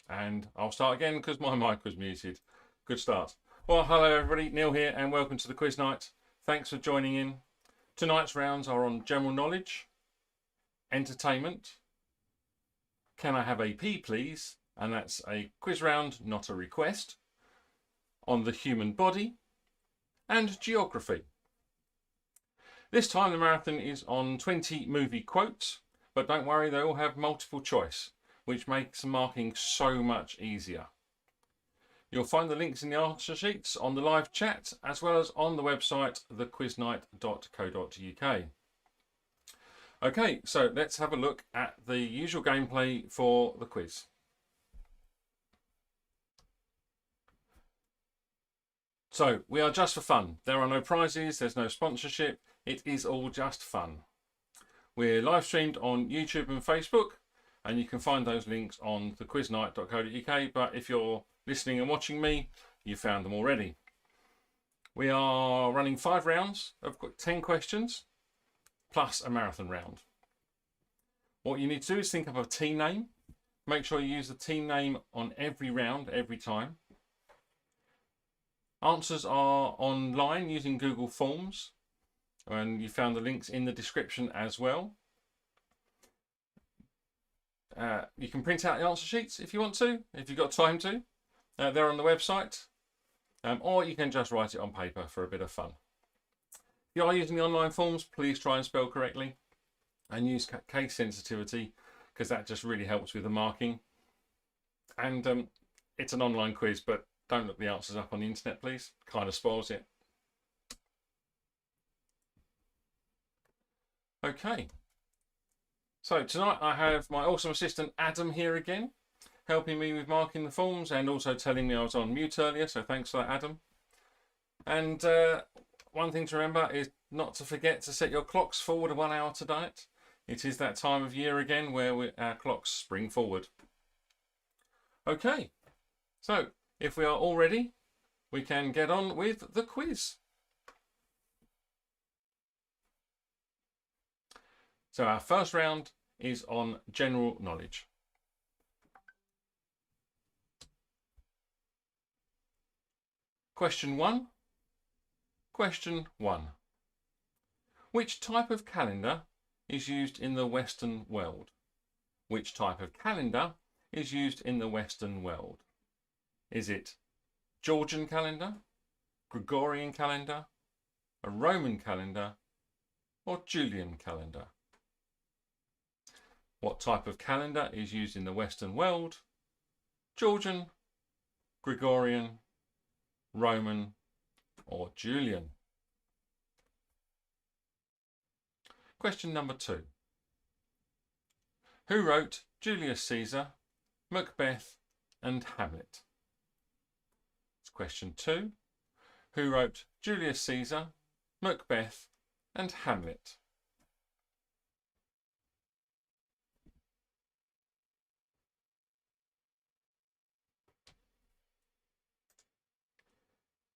And I'll start again because my mic was muted. Good start. Well, hello everybody, Neil here, and welcome to the quiz night. Thanks for joining in. Tonight's rounds are on general knowledge, entertainment, can I have a P please? And that's a quiz round, not a request, on the human body, and geography. This time the marathon is on 20 movie quotes, but don't worry, they all have multiple choice, which makes marking so much easier. You'll find the links in the answer sheets on the live chat, as well as on the website thequiznight.co.uk. Okay, so let's have a look at the usual gameplay for the quiz. So we are just for fun. There are no prizes, there's no sponsorship. It is all just fun. We're live streamed on YouTube and Facebook, and you can find those links on thequiznight.co.uk. But if you're listening and watching me, you found them already. We are running 5 rounds. I've got 10 questions plus a marathon round. What you need to do is think of a team name. Make sure you use the team name on every round, every time. Answers are online using Google Forms, and you found the links in the description as well. You can print out the answer sheets if you want to, if you've got time to. They're on the website, or you can just write it on paper for a bit of fun. If you are using the online forms, please try and spell correctly and use case sensitivity, because that just really helps with the marking. And it's an online quiz, but don't look the answers up on the internet, please. Kind of spoils it. Okay. So tonight I have my awesome assistant Adam here again, helping me with marking the forms and also telling me I was on mute earlier, so thanks for that, Adam. And one thing to remember is not to forget to set your clocks forward 1 hour tonight. It is that time of year again where our clocks spring forward. Okay, so if we are all ready, we can get on with the quiz. So our first round is on general knowledge. Question 1. Question 1. Which type of calendar is used in the Western world? Which type of calendar is used in the Western world? Is it Georgian calendar, Gregorian calendar, a Roman calendar, or Julian calendar? What type of calendar is used in the Western world? Georgian, Gregorian, Roman, or Julian? Question number 2. Who wrote Julius Caesar, Macbeth, and Hamlet? It's question 2. Who wrote Julius Caesar, Macbeth, and Hamlet?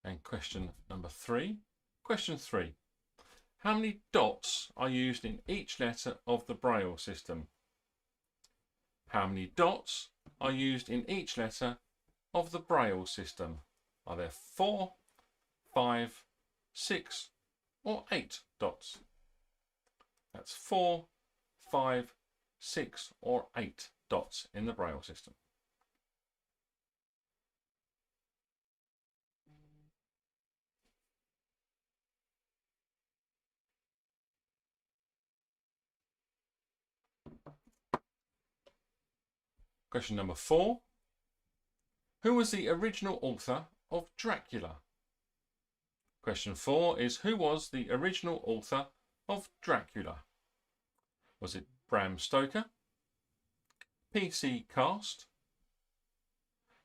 And question number 3. Question 3. How many dots are used in each letter of the Braille system? How many dots are used in each letter of the Braille system? Are there 4, 5, 6, or 8 dots? That's 4, 5, 6, or 8 dots in the Braille system. Question number 4. Who was the original author of Dracula? Question 4 is, who was the original author of Dracula? Was it Bram Stoker, P.C. Cast,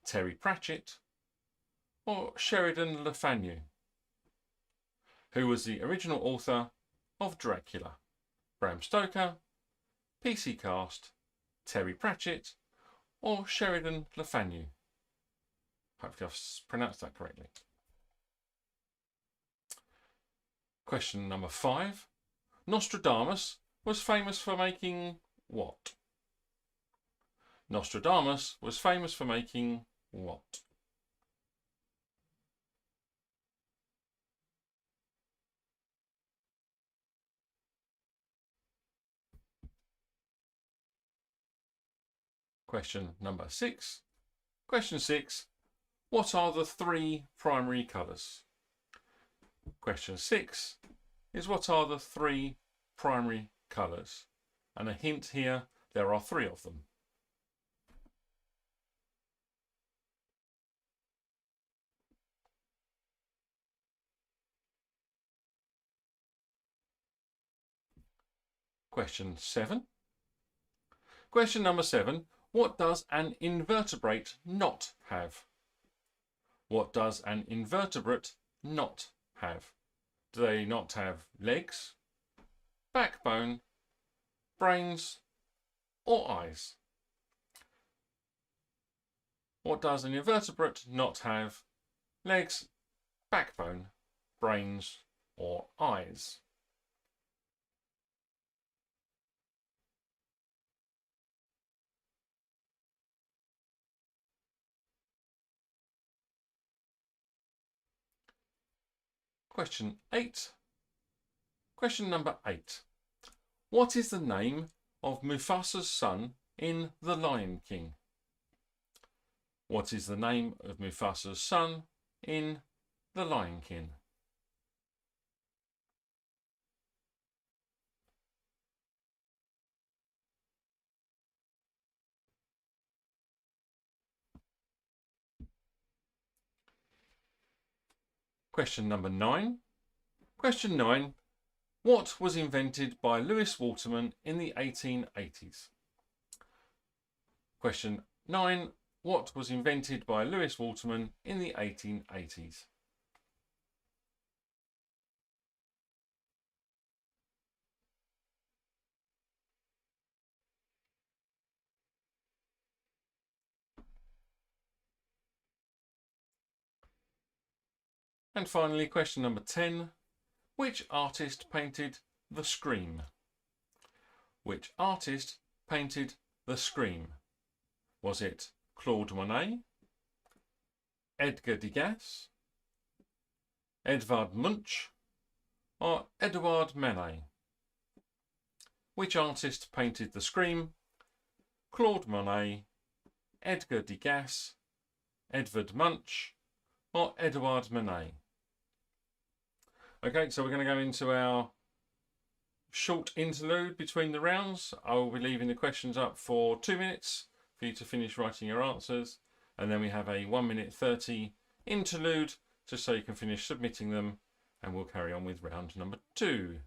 Terry Pratchett, or Sheridan Le Fanu? Who was the original author of Dracula? Bram Stoker, P.C. Cast, Terry Pratchett, or Sheridan Le Fanu? Hopefully I've pronounced that correctly. Question number 5. Nostradamus was famous for making what? Nostradamus was famous for making what? Question number 6. Question 6. What are the 3 primary colours? Question 6 is what are the 3 primary colours? And a hint here, there are 3 of them. Question 7. Question number 7. What does an invertebrate not have? What does an invertebrate not have? Do they not have legs, backbone, brains, or eyes? What does an invertebrate not have? Legs, backbone, brains, or eyes? Question 8. Question number 8. What is the name of Mufasa's son in The Lion King? What is the name of Mufasa's son in The Lion King? Question number 9. Question 9. What was invented by Lewis Waterman in the 1880s? Question 9. What was invented by Lewis Waterman in the 1880s? And finally, question number 10. Which artist painted The Scream? Which artist painted The Scream? Was it Claude Monet, Edgar Degas, Edvard Munch, or Edouard Manet? Which artist painted The Scream? Claude Monet, Edgar Degas, Edvard Munch, or Edouard Manet? Okay, so we're going to go into our short interlude between the rounds. I will be leaving the questions up for 2 minutes for you to finish writing your answers, and then we have a 1 minute 30 interlude just so you can finish submitting them, and we'll carry on with round number 2.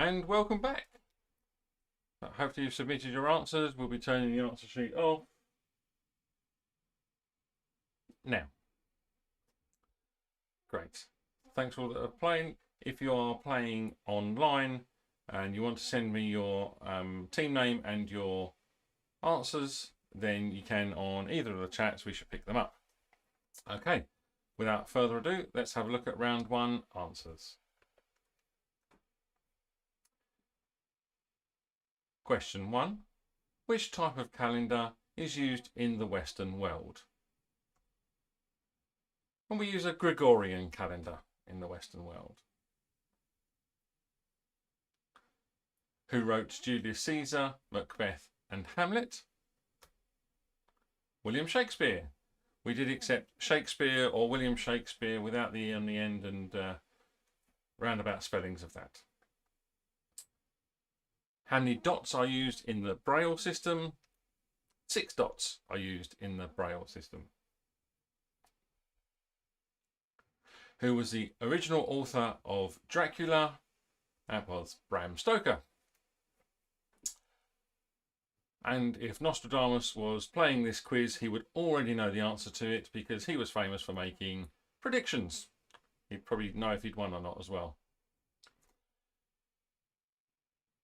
And welcome back. Hopefully you've submitted your answers. We'll be turning the answer sheet off now. Great. Thanks for all that are playing. If you are playing online and you want to send me your team name and your answers, then you can on either of the chats. We should pick them up. Okay. Without further ado, let's have a look at round one answers. Question 1. Which type of calendar is used in the Western world? And we use a Gregorian calendar in the Western world. Who wrote Julius Caesar, Macbeth and Hamlet? William Shakespeare. We did accept Shakespeare or William Shakespeare without the E on the end and roundabout spellings of that. How many dots are used in the Braille system? 6 dots are used in the Braille system. Who was the original author of Dracula? That was Bram Stoker. And if Nostradamus was playing this quiz, he would already know the answer to it because he was famous for making predictions. He'd probably know if he'd won or not as well.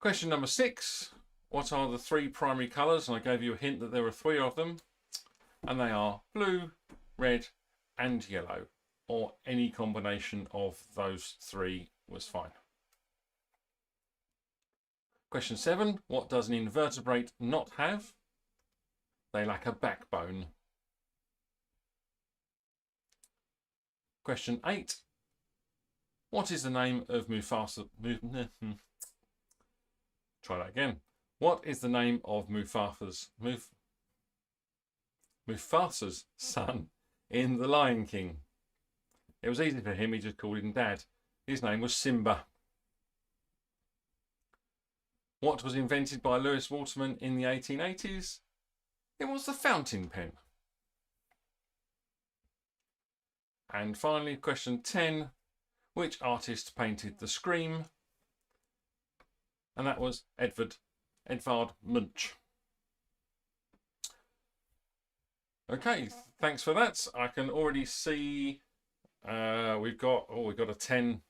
Question number 6. What are the 3 primary colours? And I gave you a hint that there were 3 of them. And they are blue, red and yellow. Or any combination of those 3 was fine. Question 7. What does an invertebrate not have? They lack a backbone. Question 8. What is the name of Mufasa? Try that again. What is the name of Mufasa's son in The Lion King? It was easy for him, he just called him Dad. His name was Simba. What was invented by Lewis Waterman in the 1880s? It was the fountain pen. And finally, question 10. Which artist painted The Scream? And that was Edvard Munch. Okay, thanks for that. I can already see we've got a 10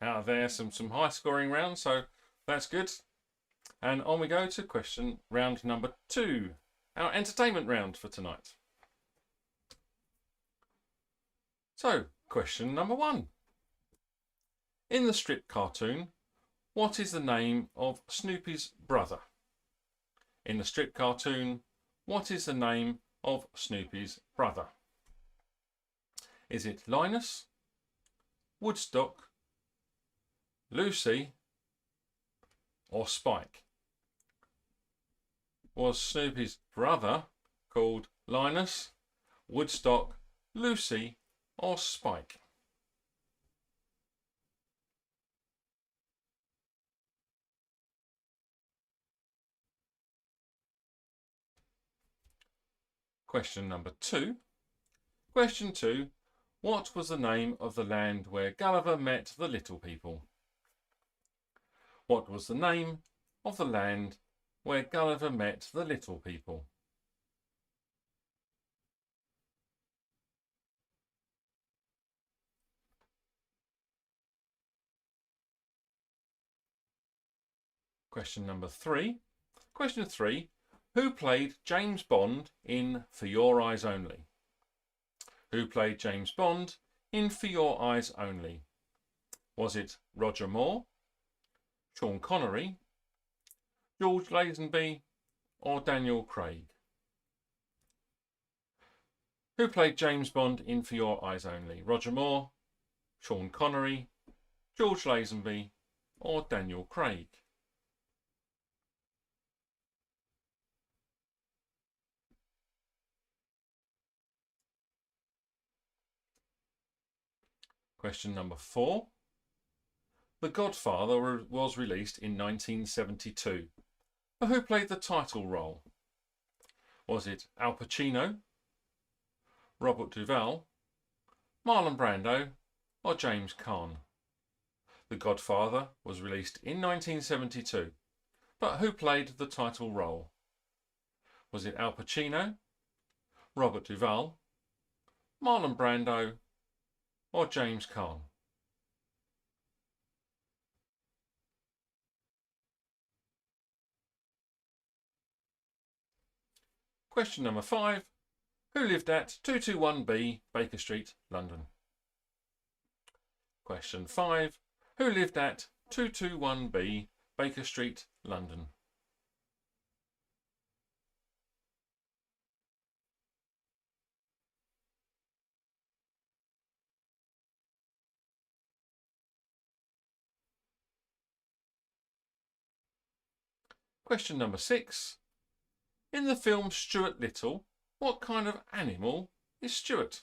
out of there, some high scoring rounds, so that's good. And on we go to round number 2, our entertainment round for tonight. So, question number 1. In the strip cartoon, what is the name of Snoopy's brother? In the strip cartoon, what is the name of Snoopy's brother? Is it Linus, Woodstock, Lucy, or Spike? Was Snoopy's brother called Linus, Woodstock, Lucy, or Spike? Question number 2. Question 2. What was the name of the land where Gulliver met the little people? What was the name of the land where Gulliver met the little people? Question number 3. Question 3. Who played James Bond in For Your Eyes Only? Who played James Bond in For Your Eyes Only? Was it Roger Moore, Sean Connery, George Lazenby, or Daniel Craig? Who played James Bond in For Your Eyes Only? Roger Moore, Sean Connery, George Lazenby, or Daniel Craig? Question number 4. The Godfather was released in 1972. But who played the title role? Was it Al Pacino, Robert Duvall, Marlon Brando, or James Caan? The Godfather was released in 1972, but who played the title role? Was it Al Pacino, Robert Duvall, Marlon Brando, or James Caan? Question number 5. Who lived at 221B Baker Street, London? Question 5. Who lived at 221B Baker Street, London? Question number 6. In the film Stuart Little, what kind of animal is Stuart?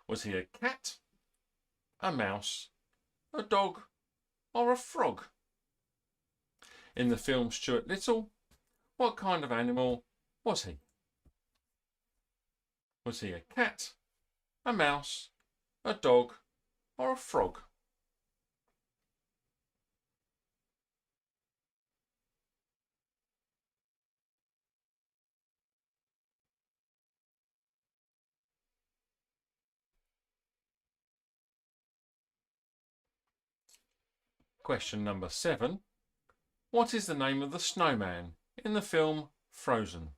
Was he a cat, a mouse, a dog, or a frog? In the film Stuart Little, what kind of animal was he? Was he a cat, a mouse, a dog, or a frog? Question number 7. What is the name of the snowman in the film Frozen?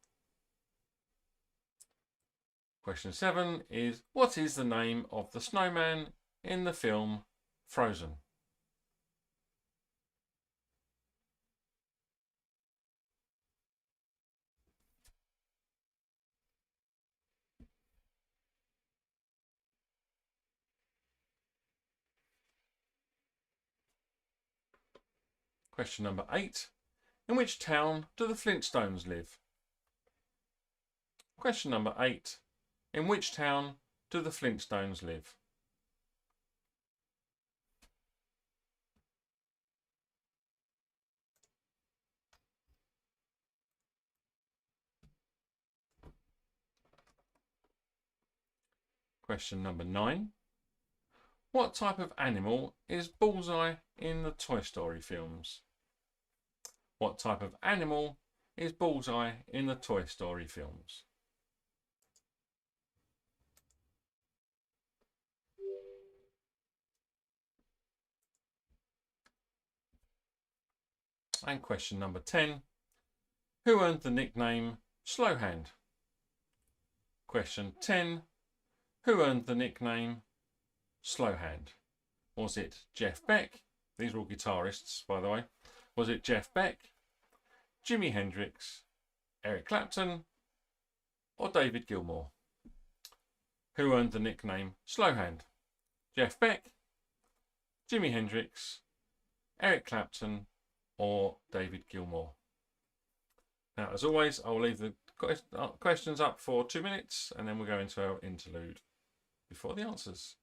Question 7 is, what is the name of the snowman in the film Frozen? Question number 8. In which town do the Flintstones live? Question number 8. In which town do the Flintstones live? Question number 9. What type of animal is Bullseye in the Toy Story films? What type of animal is Bullseye in the Toy Story films? And question number 10. Who earned the nickname Slowhand? Question 10. Who earned the nickname Slowhand? Was it Jeff Beck? These are all guitarists, by the way. Was it Jeff Beck, Jimi Hendrix, Eric Clapton, or David Gilmour? Who earned the nickname Slowhand? Jeff Beck, Jimi Hendrix, Eric Clapton, or David Gilmour? Now, as always, I'll leave the questions up for 2 minutes and then we'll go into our interlude before the answers.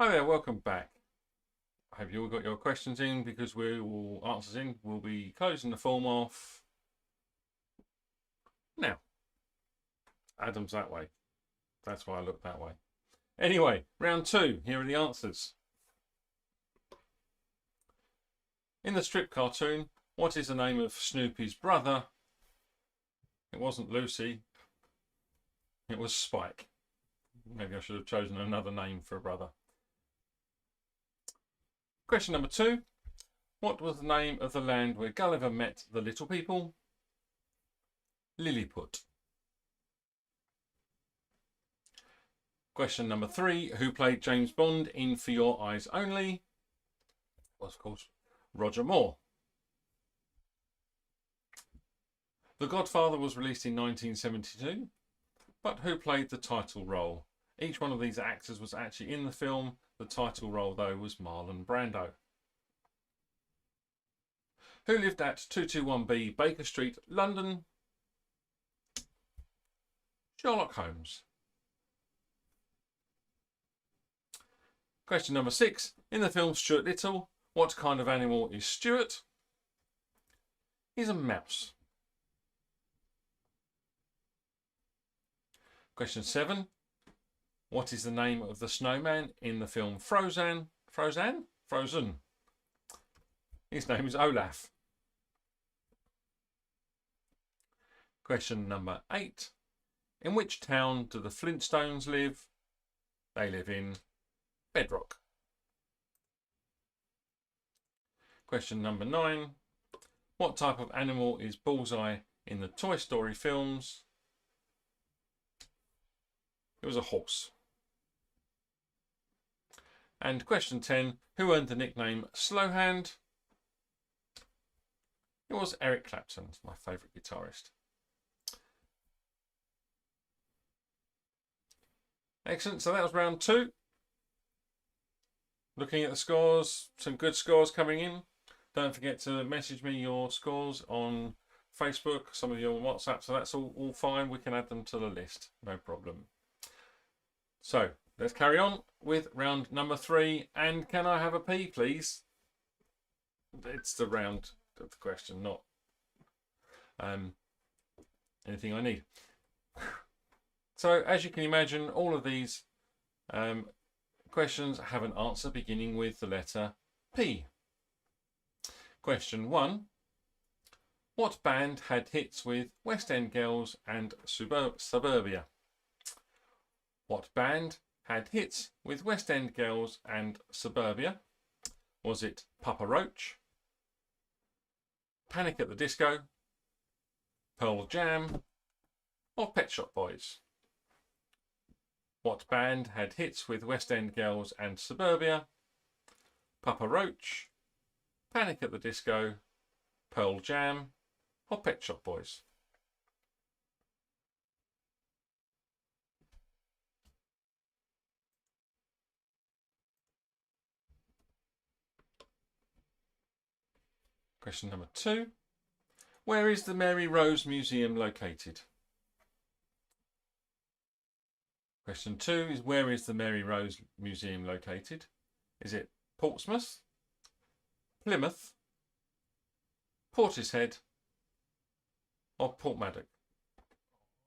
Hi there, welcome back. I hope you all got your questions in because answers in. We'll be closing the form off now. Adam's that way. That's why I look that way. Anyway, round 2. Here are the answers. In the strip cartoon, what is the name of Snoopy's brother? It wasn't Lucy. It was Spike. Maybe I should have chosen another name for a brother. Question number 2. What was the name of the land where Gulliver met the little people? Lilliput. Question number 3. Who played James Bond in For Your Eyes Only? Was, of course, Roger Moore. The Godfather was released in 1972, but who played the title role? Each one of these actors was actually in the film. The title role, though, was Marlon Brando. Who lived at 221B Baker Street, London? Sherlock Holmes. Question number 6. In the film Stuart Little, what kind of animal is Stuart? He's a mouse. Question 7. What is the name of the snowman in the film Frozen? Frozen? His name is Olaf. Question number 8. In which town do the Flintstones live? They live in Bedrock. Question number 9. What type of animal is Bullseye in the Toy Story films? It was a horse. And question 10. Who earned the nickname Slowhand? It was Eric Clapton, my favourite guitarist. Excellent, so that was round 2. Looking at the scores, some good scores coming in. Don't forget to message me your scores on Facebook, some of you on WhatsApp, so that's all fine. We can add them to the list, no problem. So let's carry on with round number 3. And can I have a P, please? It's the round of the question, not anything I need. So as you can imagine, all of these questions have an answer beginning with the letter P. Question 1. What band had hits with West End Girls and Suburbia? What band had hits with West End Girls and Suburbia? Was it Papa Roach, Panic at the Disco, Pearl Jam, or Pet Shop Boys? What band had hits with West End Girls and Suburbia? Papa Roach, Panic at the Disco, Pearl Jam, or Pet Shop Boys? Question number 2. Where is the Mary Rose Museum located? Question 2 is where is the Mary Rose Museum located? Is it Portsmouth, Plymouth, Portishead, or Portmadog?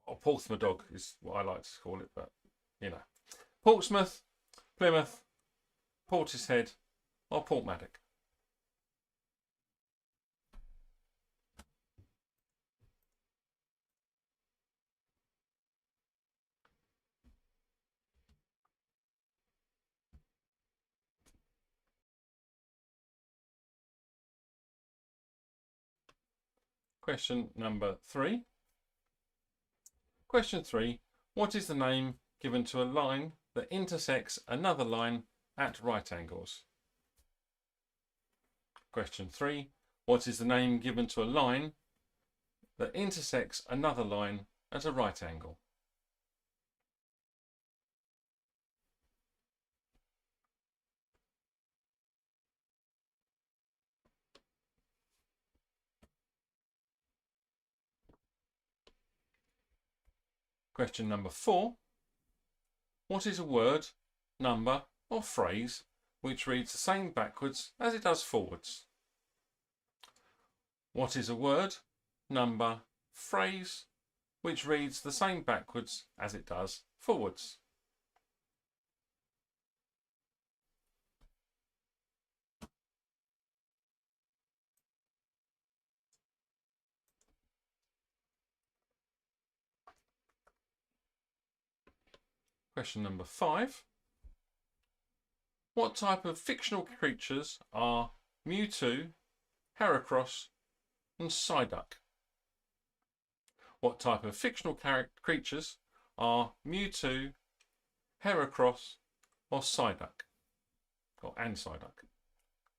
Or Porthmadog is what I like to call it, but you know. Portsmouth, Plymouth, Portishead, or Portmadog? Question number 3. Question 3. What is the name given to a line that intersects another line at right angles? Question 3. What is the name given to a line that intersects another line at a right angle? Question number 4. What is a word, number, or phrase which reads the same backwards as it does forwards? What is a word, number, phrase which reads the same backwards as it does forwards? Question number 5. What type of fictional creatures are Mewtwo, Heracross and Psyduck? What type of fictional creatures are Mewtwo, Heracross or Psyduck? And Psyduck.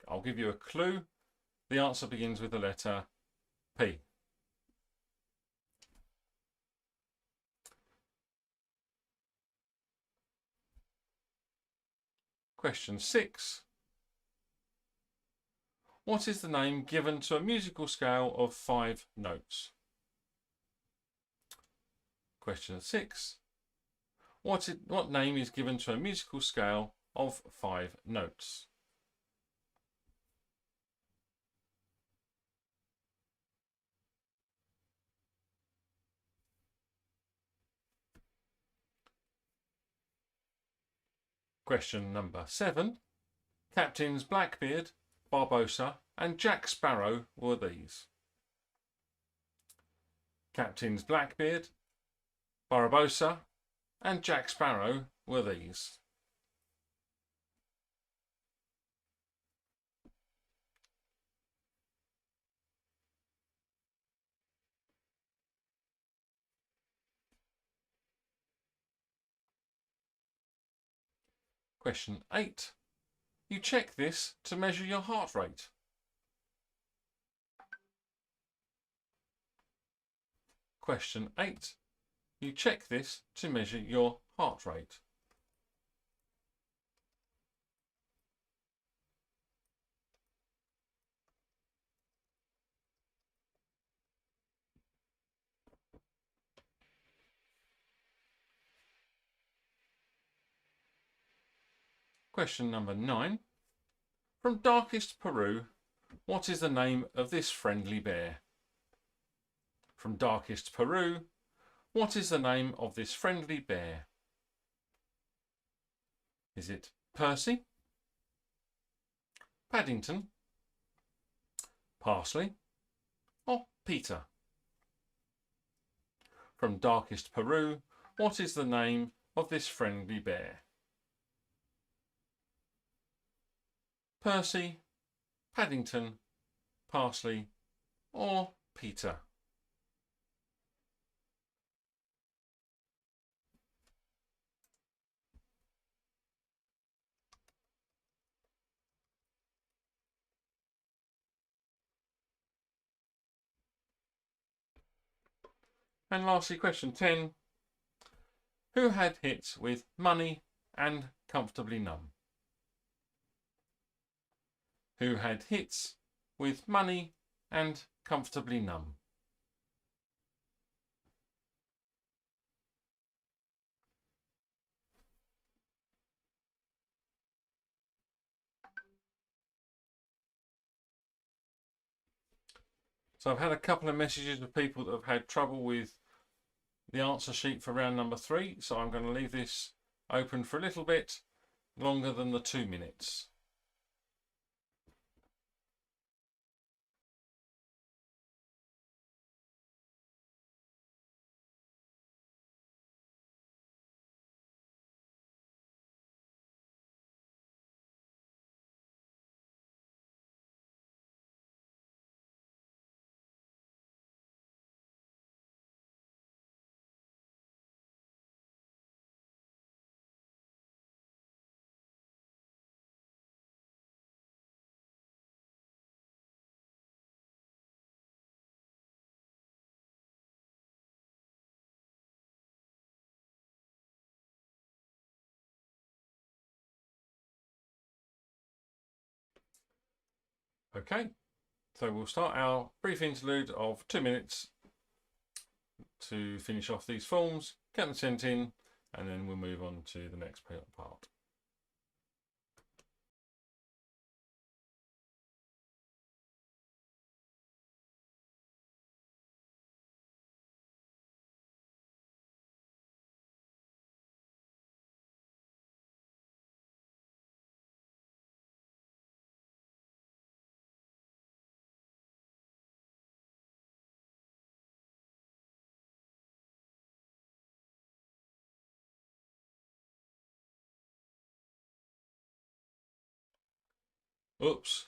I'll give you a clue. The answer begins with the letter P. Question 6. What is the name given to a musical scale of 5 notes? Question 6. What name is given to a musical scale of 5 notes? Question number 7. Captains Blackbeard, Barbossa and Jack Sparrow were these. Captains Blackbeard, Barbossa and Jack Sparrow were these. Question 8. You check this to measure your heart rate. Question 8. You check this to measure your heart rate. Question number 9. From darkest Peru, what is the name of this friendly bear? From darkest Peru, what is the name of this friendly bear? Is it Percy, Paddington, Parsley or Peter? From darkest Peru, what is the name of this friendly bear? Percy, Paddington, Parsley or Peter? And lastly, question 10. Who had hits with Money and Comfortably Numb? Who had hits with Money and Comfortably Numb? So I've had a couple of messages of people that have had trouble with the answer sheet for round number 3, so I'm going to leave this open for a little bit longer than the 2 minutes. Okay, so we'll start our brief interlude of 2 minutes to finish off these forms, get them sent in, and then we'll move on to the next part. Oops.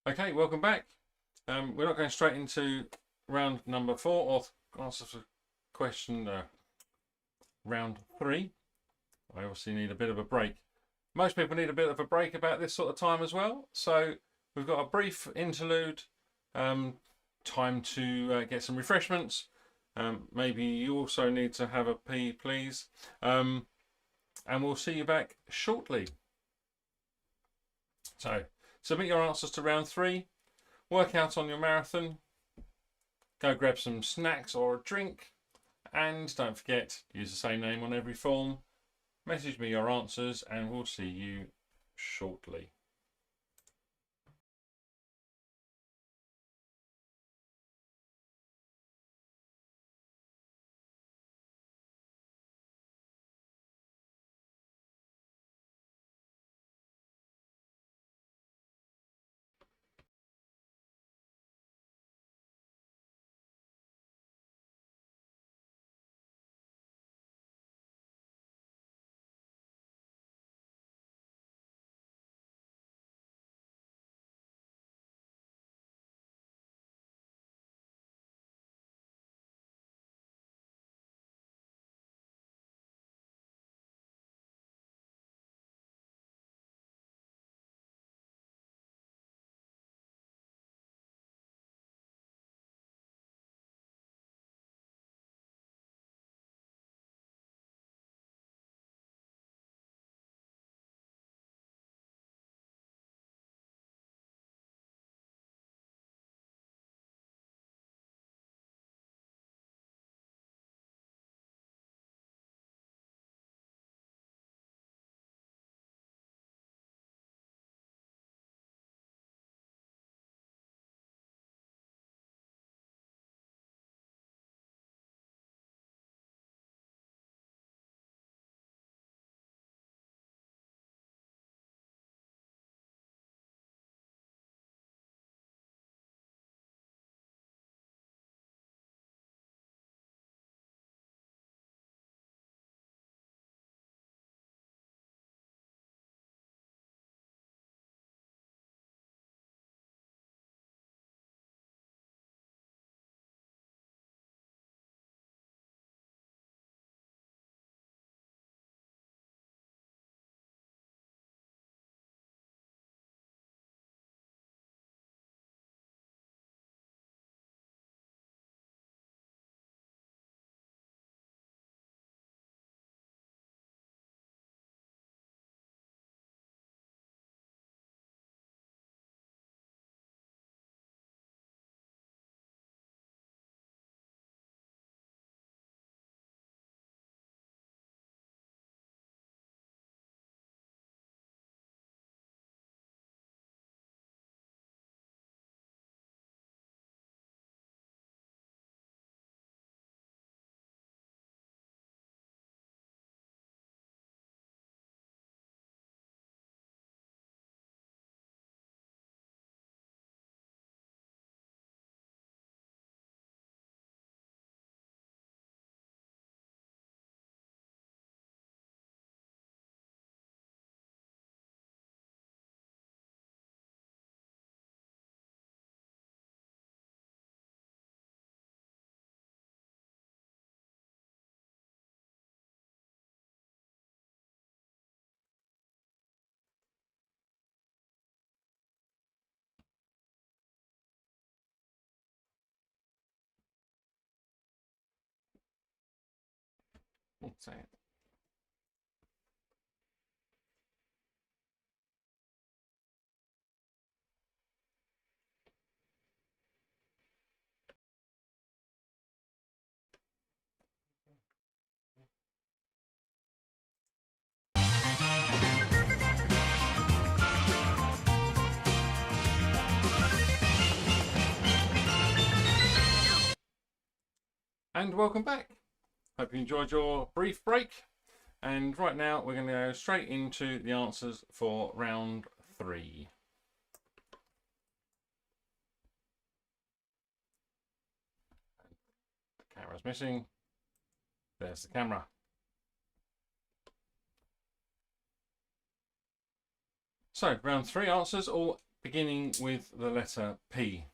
Okay, welcome back. We're not going straight into round number 4 or answer to question round 3. I obviously need a bit of a break. Most people need a bit of a break about this sort of time as well. So we've got a brief interlude, time to get some refreshments. Maybe you also need to have a pee, please. And we'll see you back shortly. So submit your answers to round 3. Work out on your marathon. Go grab some snacks or a drink. And don't forget, use the same name on every form. Message me your answers and we'll see you shortly. What's that? And welcome back. Hope you enjoyed your brief break. And right now we're going to go straight into the answers for round 3. The camera's missing. There's the camera. So round 3 answers, all beginning with the letter P.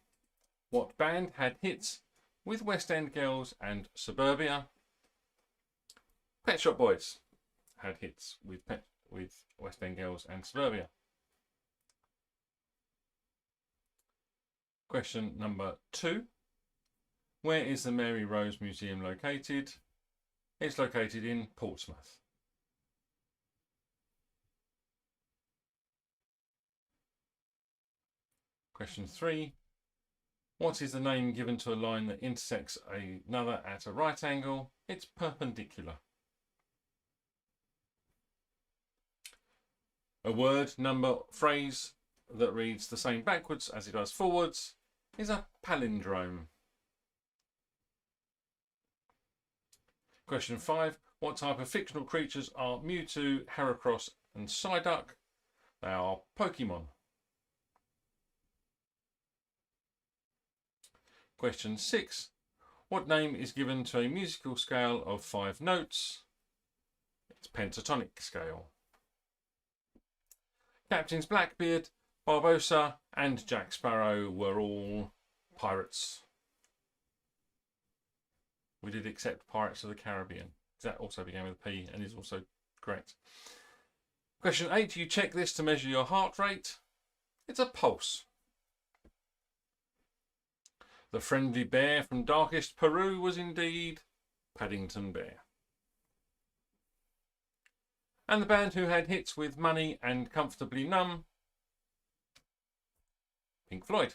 What band had hits with West End Girls and Suburbia? Pet Shop Boys had hits with West End Girls and Suburbia. Question number 2. Where is the Mary Rose Museum located? It's located in Portsmouth. Question 3. What is the name given to a line that intersects another at a right angle? It's perpendicular. A word, number, phrase that reads the same backwards as it does forwards is a palindrome. Question 5. What type of fictional creatures are Mewtwo, Heracross and Psyduck? They are Pokemon. Question 6. What name is given to a musical scale of 5 notes? It's pentatonic scale. Captains Blackbeard, Barbossa and Jack Sparrow were all pirates. We did accept Pirates of the Caribbean. That also began with P and is also correct. Question 8. You check this to measure your heart rate. It's a pulse. The friendly bear from darkest Peru was indeed Paddington Bear. And the band who had hits with Money and Comfortably Numb? Pink Floyd.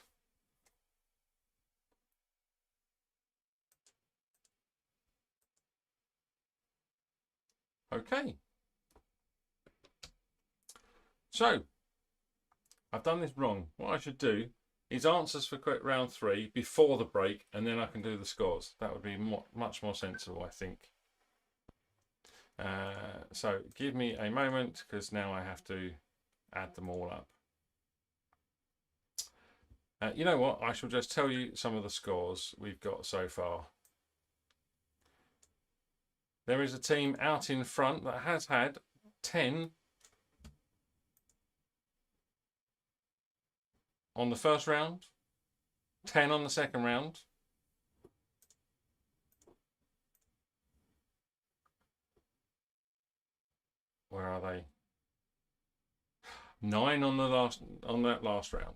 Okay. So, I've done this wrong. What I should do is answers for round 3 before the break, and then I can do the scores. That would be much more sensible, I think. So give me a moment, because now I have to add them all up. You know what? I shall just tell you some of the scores we've got so far. There is a team out in front that has had 10 on the first round, 10 on the second round, where are they? 9 on that last round.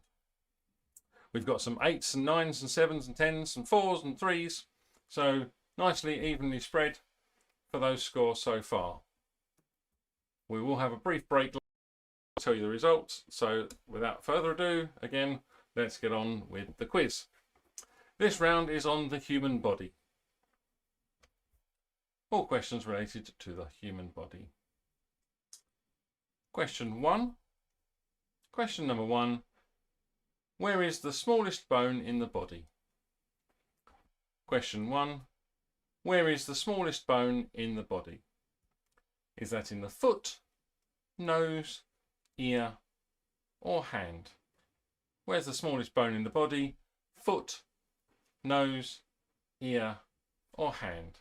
We've got some 8s and 9s and 7s and 10s, some 4s and 3s, so nicely evenly spread for those scores so far. We will have a brief break to tell you the results, so without further ado, again, let's get on with the quiz. This round is on the human body. All questions related to the human body. Question 1. Question number 1. Where is the smallest bone in the body? Question 1. Where is the smallest bone in the body? Is that in the foot, nose, ear, or hand? Where's the smallest bone in the body? Foot, nose, ear, or hand?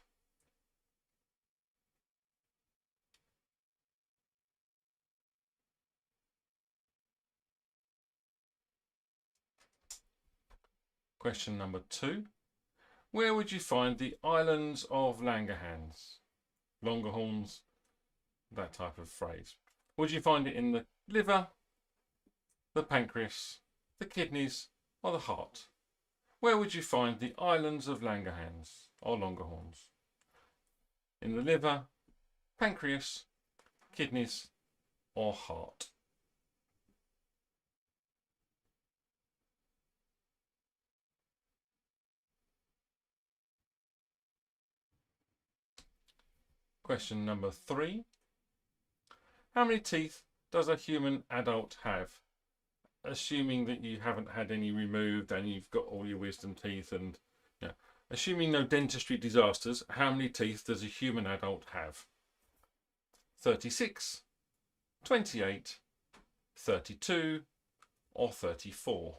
Question number 2. Where would you find the islands of Langerhans? Longerhorns, that type of phrase. Would you find it in the liver, the pancreas, the kidneys, or the heart? Where would you find the islands of Langerhans or Longerhorns? In the liver, pancreas, kidneys, or heart? Question number 3. How many teeth does a human adult have? Assuming that you haven't had any removed and you've got all your wisdom teeth and assuming no dentistry disasters, how many teeth does a human adult have? 36, 28, 32, or 34?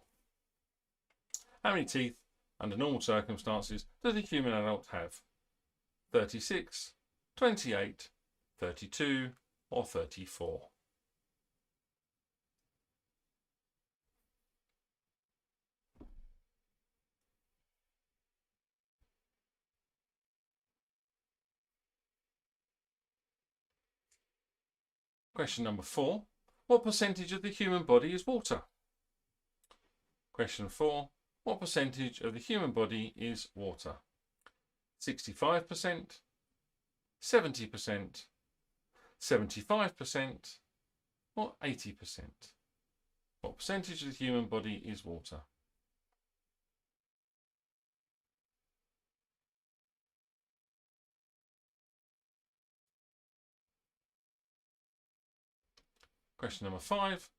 How many teeth under normal circumstances does a human adult have? 36, 28, 32, or 34? Question number 4. What percentage of the human body is water? Question 4. What percentage of the human body is water? 65%, 70%, 75%, or 80%? What percentage of the human body is water? Question number 5.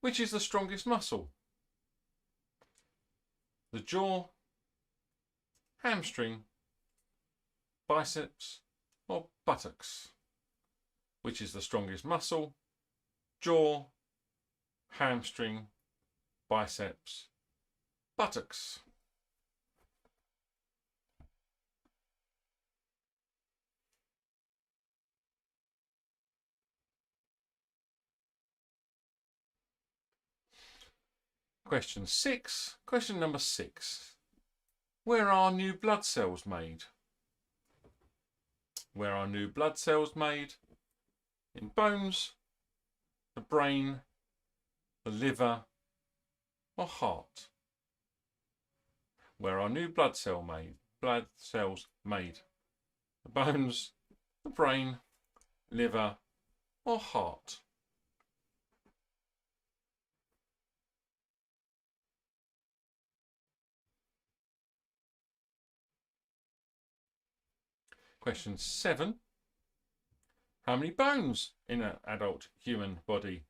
Which is the strongest muscle? The jaw, hamstring, biceps, or buttocks? Which is the strongest muscle? Jaw, hamstring, biceps, buttocks? Question number 6. Where are new blood cells made? Where are new blood cells made? In bones, the brain, the liver, or heart? Where are new blood cells made? The bones, the brain, liver, or heart? Question 7. How many bones in an adult human body?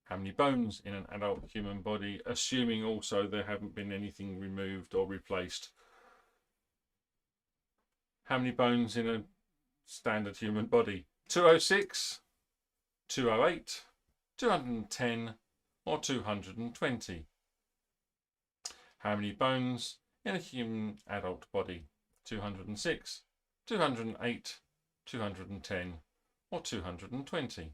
How many bones in an adult human body, assuming also there haven't been anything removed or replaced? How many bones in a standard human body? 206, 208, 210, or 220? How many bones in a human adult body? 206, 208, 210, or 220?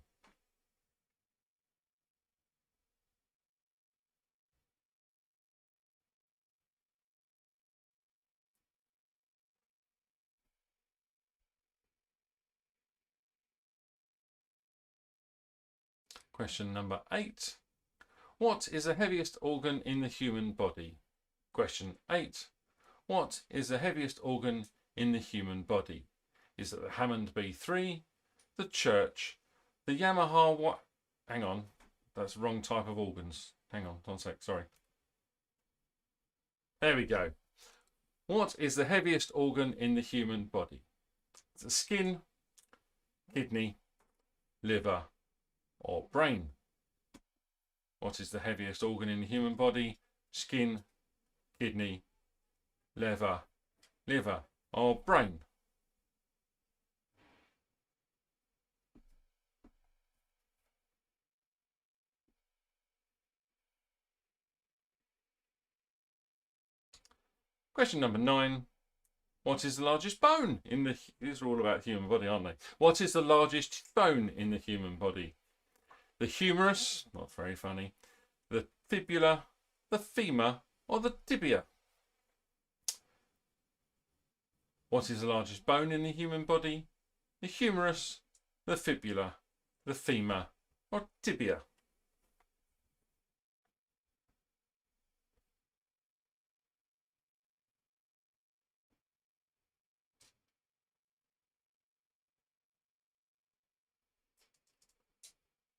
Question number 8. What is the heaviest organ in the human body? Question 8. What is the heaviest organ in the human body? Is it the Hammond B3, the Church, the Yamaha Hang on, that's the wrong type of organs. Hang on, one sec, sorry. There we go. What is the heaviest organ in the human body? The skin, kidney, liver, or brain? What is the heaviest organ in the human body? Skin, kidney, liver, or brain? Question number 9. What is the largest bone in the... These are all about human body, aren't they? What is the largest bone in the human body? The humerus, not very funny, the fibula, the femur, or the tibia? What is the largest bone in the human body? The humerus, the fibula, the femur, or tibia?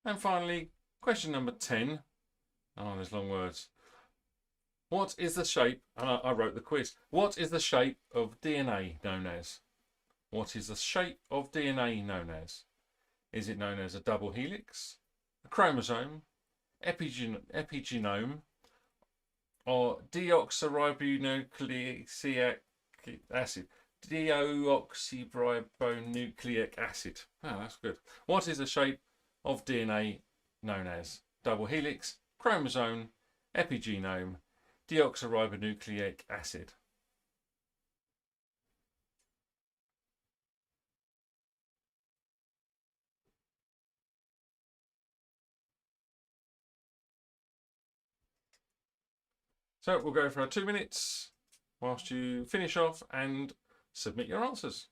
And finally, question number 10. Oh, there's long words. What is the shape, and I wrote the quiz, what is the shape of DNA known as? What is the shape of DNA known as? Is it known as a double helix, a chromosome, epigenome, or deoxyribonucleic acid? Deoxyribonucleic acid. Oh, that's good. What is the shape of DNA known as? Double helix, chromosome, epigenome, deoxyribonucleic acid. So we'll go for our 2 minutes whilst you finish off and submit your answers.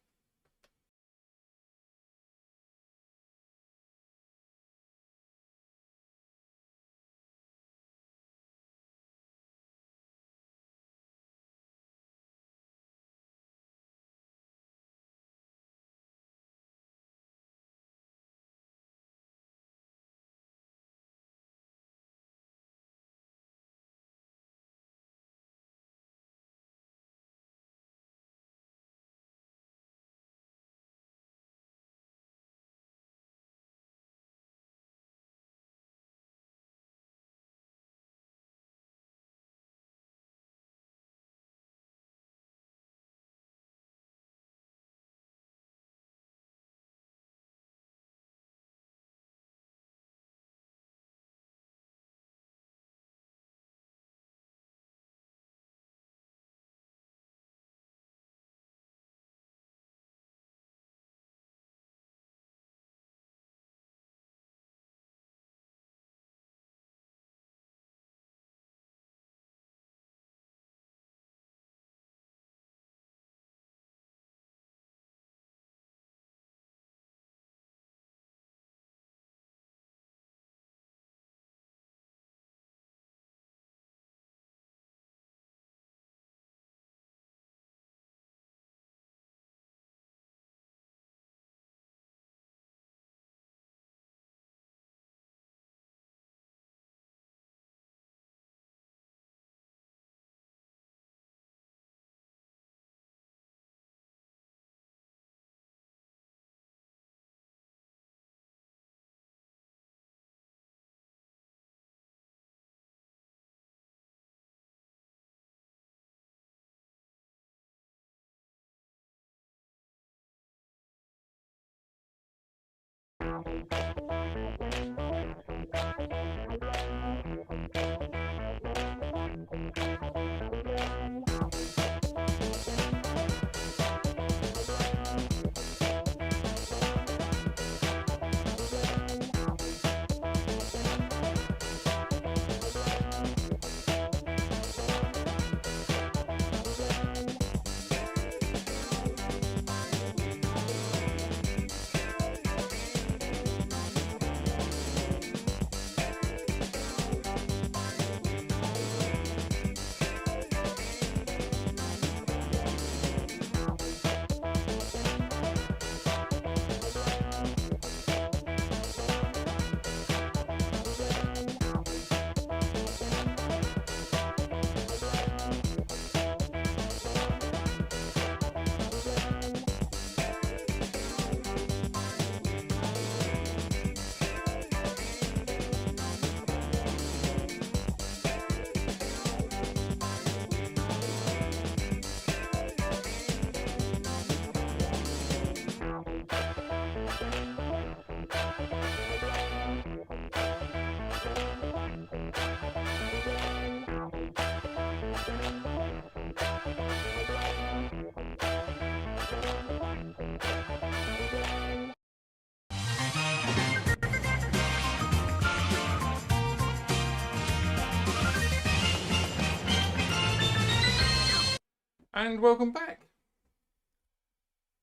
And welcome back.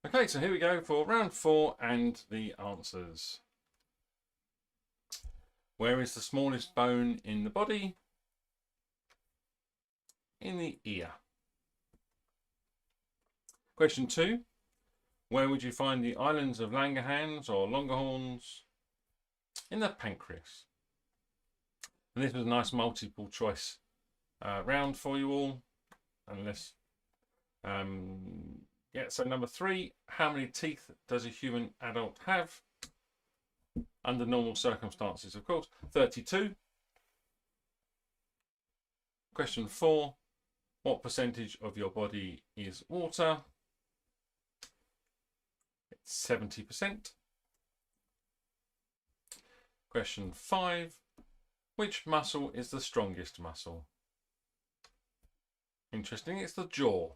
Okay, so here we go for round 4 and the answers. Where is the smallest bone in the body? In the ear. Question 2. Where would you find the islands of Langerhans or Longerhorns? in the pancreas? And this was a nice multiple choice round for you all. Unless, yeah, so number 3, how many teeth does a human adult have? Under normal circumstances, of course, 32. Question 4, what percentage of your body is water? It's 70%. Question 5, which muscle is the strongest muscle? Interesting, it's the jaw.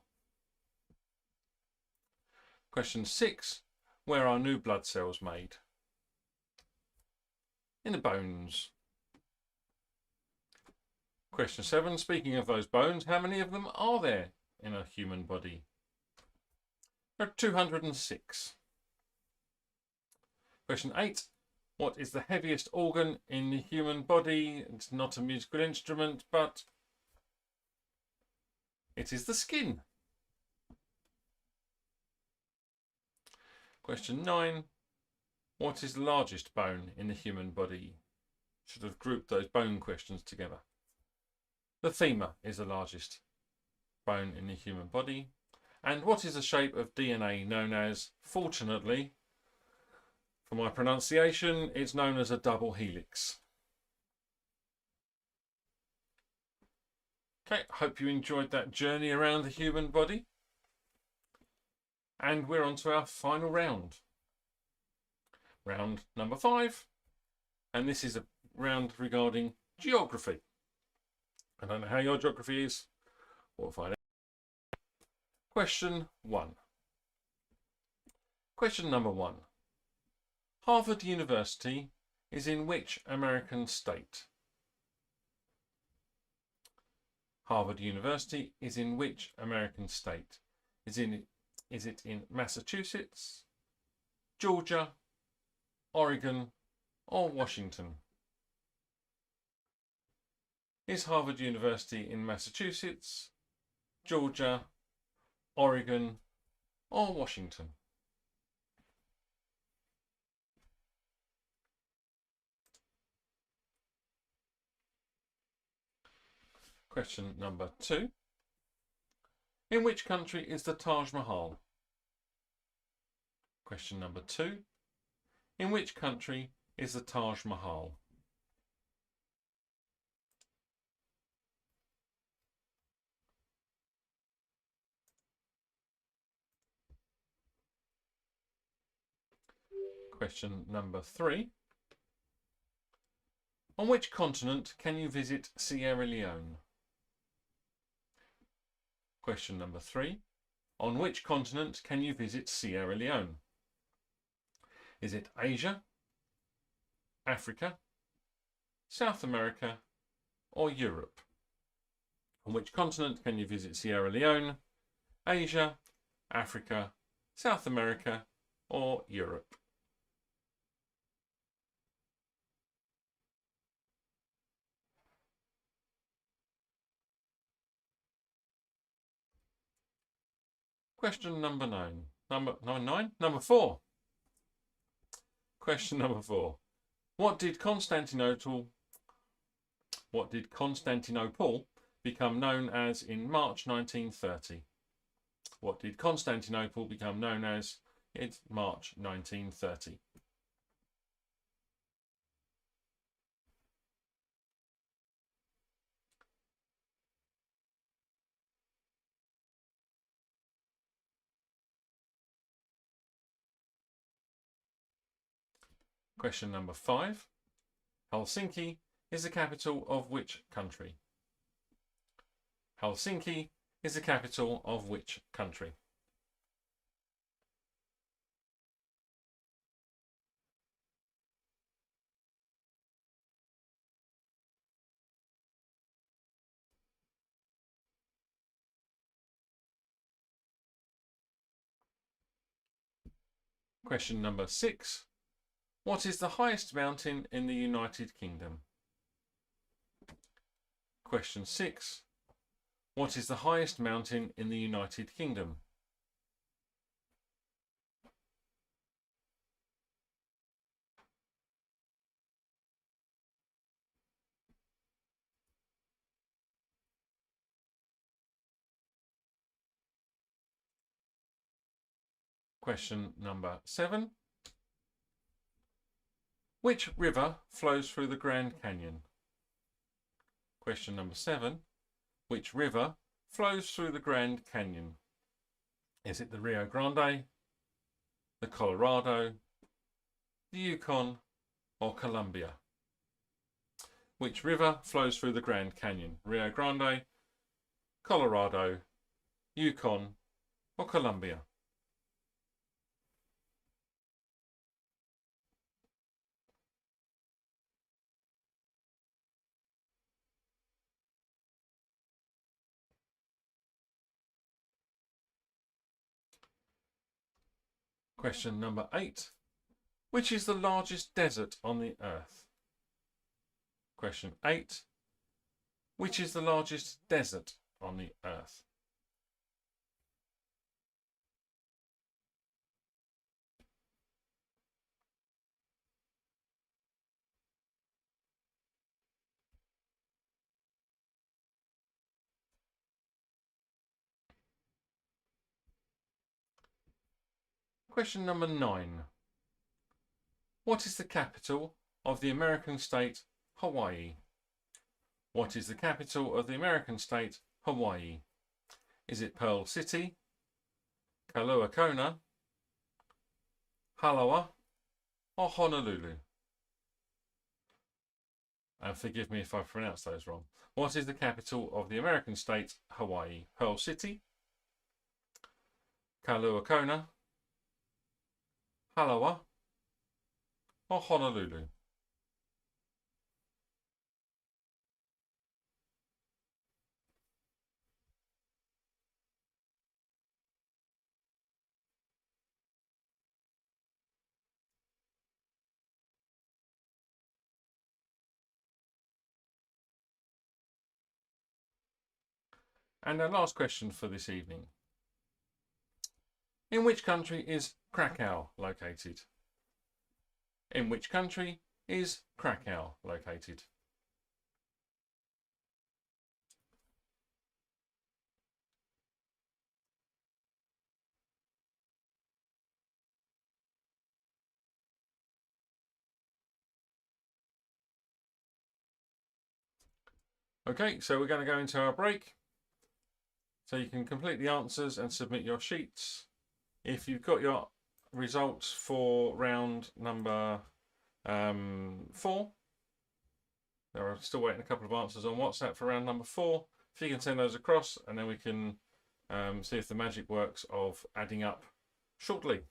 Question 6, where are new blood cells made? In the bones. Question 7, speaking of those bones, how many of them are there in a human body? There are 206. Question 8, what is the heaviest organ in the human body? It's not a musical instrument, but it is the skin. Question 9, what is the largest bone in the human body? Should have grouped those bone questions together. The femur is the largest bone in the human body. And what is the shape of DNA known as, fortunately, for my pronunciation, it's known as a double helix. Okay, hope you enjoyed that journey around the human body. And we're on to our final round. Round number 5. And this is a round regarding geography. I don't know how your geography is. We'll find out. Question 1. Question number 1. Harvard University is in which American state? Harvard University is in which American state? Is it in Massachusetts, Georgia, Oregon, or Washington? Is Harvard University in Massachusetts, Georgia, Oregon, or Washington? Question number 2. In which country is the Taj Mahal? Question number 2. In which country is the Taj Mahal? Question number 3. On which continent can you visit Sierra Leone? Question number 3. On which continent can you visit Sierra Leone? Is it Asia, Africa, South America, or Europe? On which continent can you visit Sierra Leone? Asia, Africa, South America, or Europe? Question number 9. Number 4. Question number 4. What did Constantinople become known as in March 1930? What did Constantinople become known as in March 1930? Question number 5. Helsinki is the capital of which country? Helsinki is the capital of which country? Question number 6. What is the highest mountain in the United Kingdom? Question 6. What is the highest mountain in the United Kingdom? Question number 7. Which river flows through the Grand Canyon? Question number 7. Which river flows through the Grand Canyon? Is it the Rio Grande, the Colorado, the Yukon, or Columbia? Which river flows through the Grand Canyon? Rio Grande, Colorado, Yukon, or Columbia? Question number 8. Which is the largest desert on the Earth? Question 8. Which is the largest desert on the Earth? Question number 9. What is the capital of the American state Hawaii? What is the capital of the American state Hawaii? Is it Pearl City, Kailua Kona, Halawa, or Honolulu? And forgive me if I pronounce those wrong. What is the capital of the American state Hawaii? Pearl City, Kailua Kona, Halawa, or Honolulu? And our last question for this evening. In which country is Krakow located? In which country is Krakow located? Okay, so we're going to go into our break. So you can complete the answers and submit your sheets. If you've got your results for round number 4, there are still waiting a couple of answers on WhatsApp for round number 4. If you can send those across, and then we can see if the magic works of adding up shortly.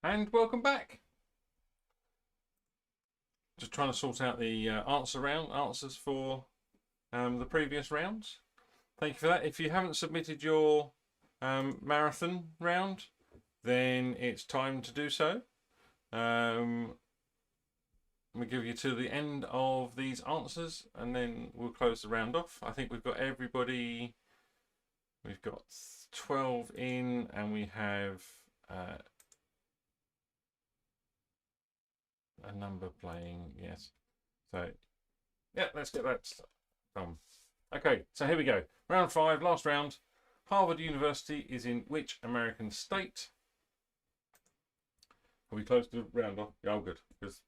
And welcome back. Just trying to sort out the answers for the previous rounds. Thank you for that. If you haven't submitted your marathon round, then it's time to do so. We'll give you to the end of these answers and then we'll close the round off. I think we've got everybody. We've got 12 in and we have a number playing, yes. So, yeah, let's get that done. Okay, so here we go. Round 5, last round. Harvard University is in which American state? Have we closed the round off? Yeah, all good. Because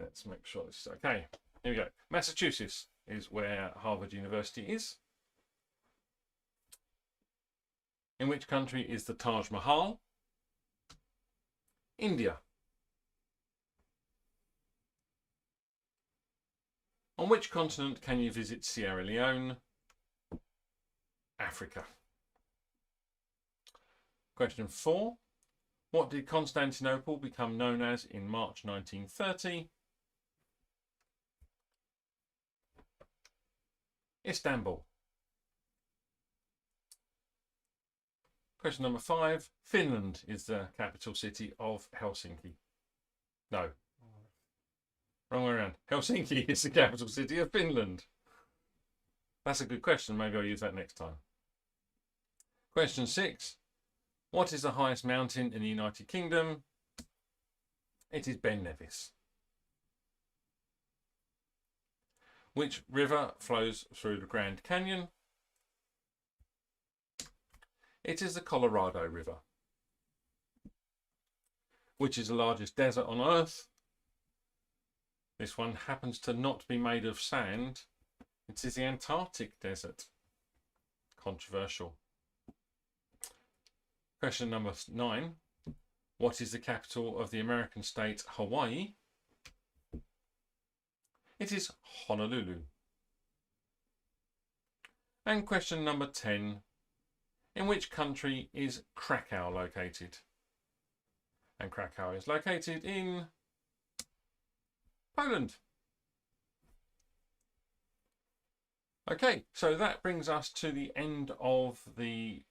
let's make sure this is okay. Here we go. Massachusetts is where Harvard University is. In which country is the Taj Mahal? India. On which continent can you visit Sierra Leone? Africa. Question 4. What did Constantinople become known as in March 1930? Istanbul. Question number 5. Finland is the capital city of Helsinki. No. Wrong way around. Helsinki is the capital city of Finland. That's a good question. Maybe I'll use that next time. Question 6. What is the highest mountain in the United Kingdom? It is Ben Nevis. Which river flows through the Grand Canyon? It is the Colorado River. Which is the largest desert on Earth? This one happens to not be made of sand. It is the Antarctic Desert. Controversial. Question number 9. What is the capital of the American state Hawaii? It is Honolulu. And question number 10. In which country is Krakow located? And Krakow is located in Poland. Okay, so that brings us to the end of the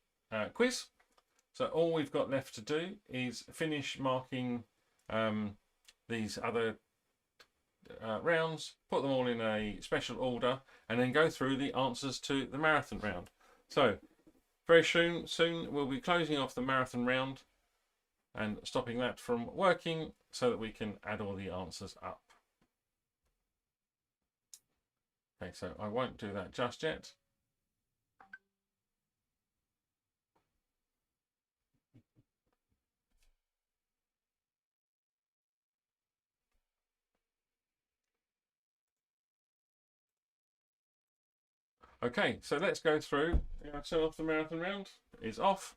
quiz. So all we've got left to do is finish marking these other rounds, put them all in a special order, and then go through the answers to the marathon round. So very soon we'll be closing off the marathon round and stopping that from working so that we can add all the answers up. Okay, so I won't do that just yet. Okay, so let's go through. Turn off the marathon round. It's off.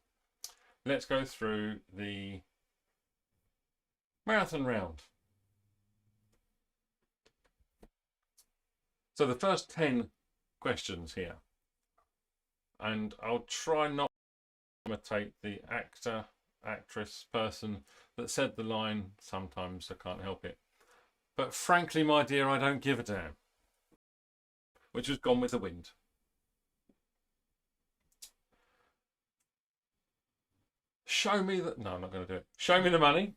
Let's go through the marathon round. So the first 10 questions here. And I'll try not to imitate the actor, actress, person that said the line. Sometimes I can't help it. But frankly, my dear, I don't give a damn. Which was Gone with the Wind. Show me that. No, I'm not going to do it. Show me the money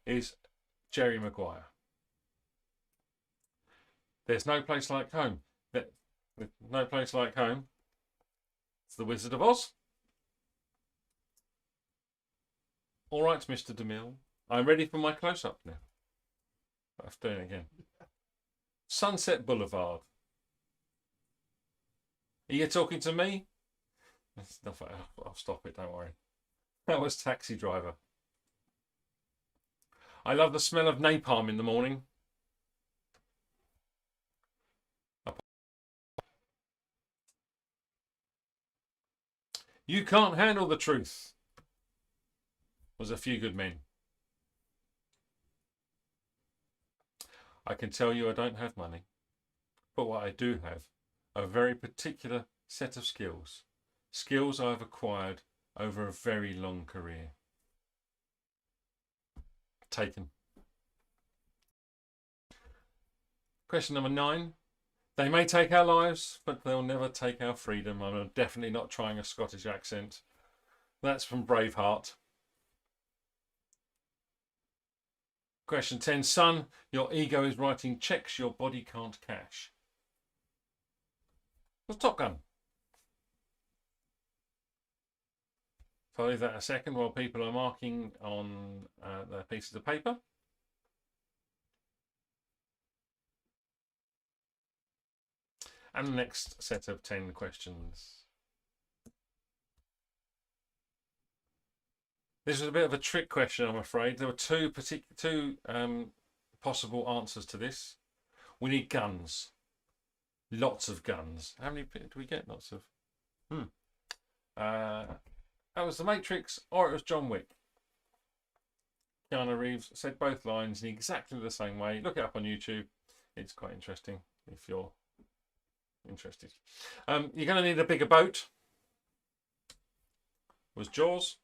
is Jerry Maguire. There's no place like home. No place like home. It's The Wizard of Oz. All right, Mr. DeMille. I'm ready for my close-up now. I have to do it again. Sunset Boulevard. Are you talking to me? I'll stop it, don't worry. That was Taxi Driver. I love the smell of napalm in the morning. You Can't Handle the Truth was A Few Good Men. I can tell you I don't have money, but what I do have are a very particular set of skills. Skills I've acquired over a very long career. Taken. Question number 9. They may take our lives, but they'll never take our freedom. I'm definitely not trying a Scottish accent. That's from Braveheart. Question 10. Son, your ego is writing checks your body can't cash. What's Top Gun? So I'll leave that a second while people are marking on their pieces of paper. And the next set of 10 questions. This was a bit of a trick question, I'm afraid. There were two possible answers to this. We need guns. Lots of guns. How many do we get? Lots of. That was The Matrix, or it was John Wick. Keanu Reeves said both lines in exactly the same way. Look it up on YouTube. It's quite interesting if you're interested. You're going to need a bigger boat. Was Jaws.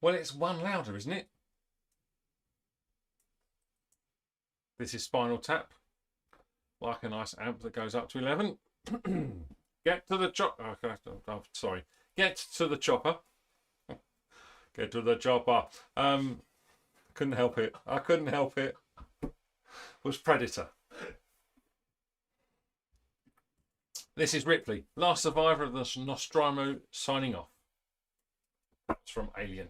Well, it's one louder, isn't it? This is Spinal Tap. Like a nice amp that goes up to 11. Get to the chopper. Oh, sorry. Get to the chopper. Get to the chopper. Couldn't help it. I couldn't help it. Was Predator. This is Ripley, last survivor of the Nostromo, signing off. That's from Alien.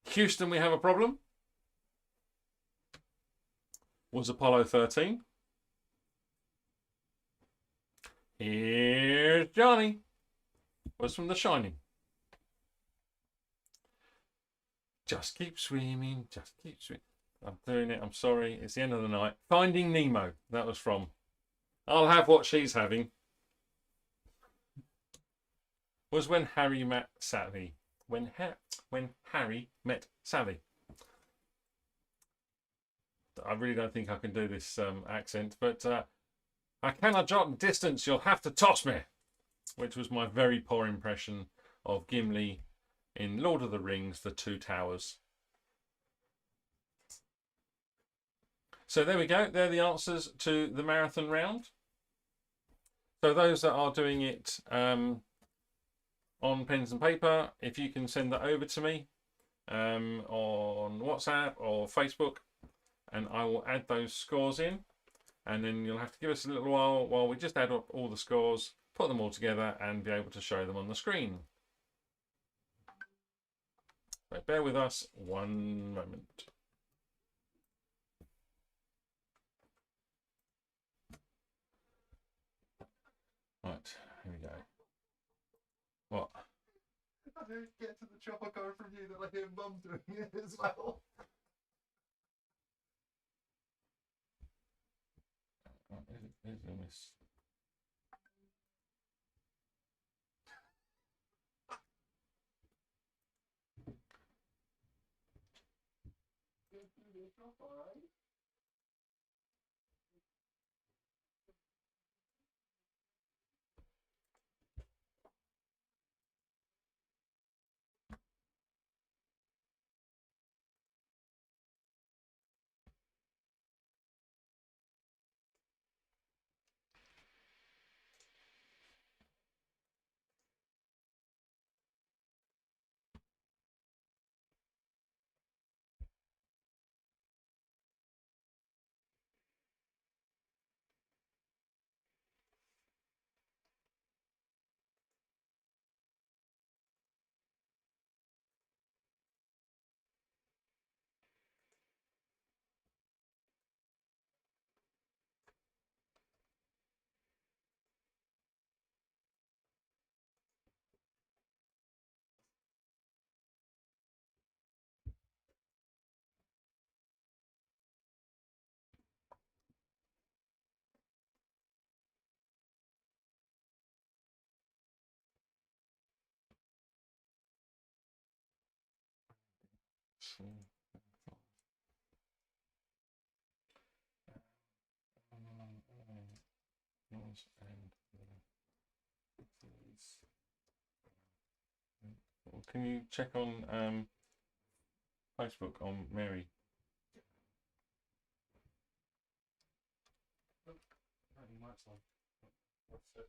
Houston, we have a problem. Was Apollo 13. Here's Johnny. Was from The Shining. Just keep swimming, just keep swimming. I'm doing it, I'm sorry. It's the end of the night. Finding Nemo. That was from I'll Have What She's Having. Was When Harry Met Sally. When Harry Met Sally. I really don't think I can do this accent, but I cannot jot the distance, you'll have to toss me, which was my very poor impression of Gimli in Lord of the Rings, The Two Towers. So there we go. They're the answers to the marathon round. So those that are doing it on pens and paper, if you can send that over to me on WhatsApp or Facebook, and I will add those scores in, and then you'll have to give us a little while we just add up all the scores, put them all together, and be able to show them on the screen. So bear with us one moment. Right, here we go. What? do get to the chopper coming from you that I hear Mum doing it as well. Here's the miss. Get through the chopper, right? Can you check on Facebook on Mary? You might say. What's it?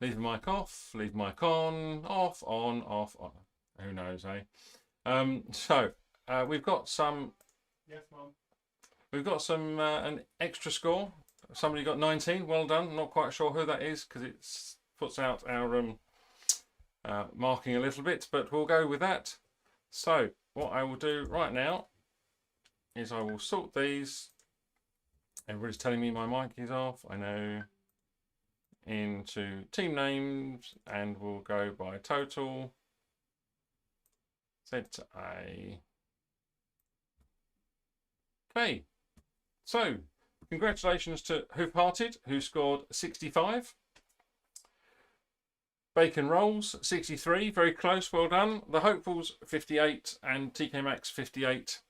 Leave the mic off, leave mic on, off, on, off, on. Who knows, eh? We've got some. Yes, Mum. We've got some an extra score. Somebody got 19. Well done. Not quite sure who that is because it puts out our marking a little bit, but we'll go with that. So what I will do right now is I will sort these. Everybody's telling me my mic is off. I know. Into team names, and we'll go by total. ZA. Okay, so congratulations to Hoof Hearted, who scored 65. Bacon Rolls 63, very close, well done. The Hopefuls 58 and TK Maxx 58.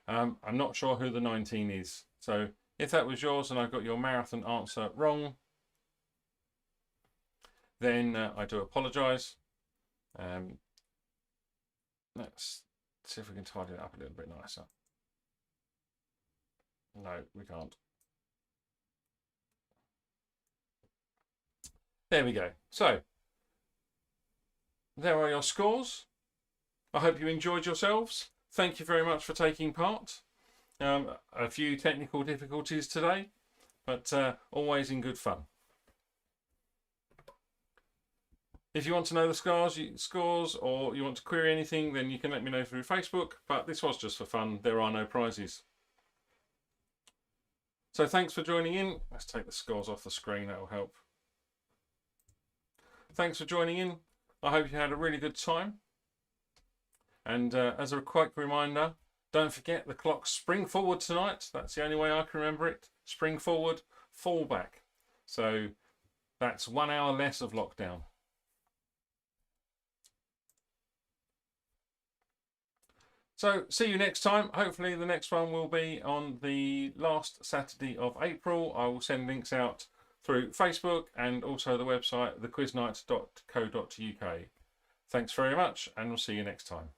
I'm not sure who the 19 is, so if that was yours and I got your marathon answer wrong, then I do apologise. Let's see if we can tidy it up a little bit nicer. No, we can't. There we go. So, there are your scores. I hope you enjoyed yourselves. Thank you very much for taking part. A few technical difficulties today, but always in good fun. If you want to know the scores or you want to query anything, then you can let me know through Facebook, but this was just for fun. There are no prizes. So thanks for joining in. Let's take the scores off the screen, that will help. Thanks for joining in. I hope you had a really good time. And as a quick reminder, don't forget the clocks spring forward tonight. That's the only way I can remember it. Spring forward, fall back. So that's 1 hour less of lockdown. So see you next time. Hopefully the next one will be on the last Saturday of April. I will send links out through Facebook and also the website thequiznight.co.uk. Thanks very much, and we'll see you next time.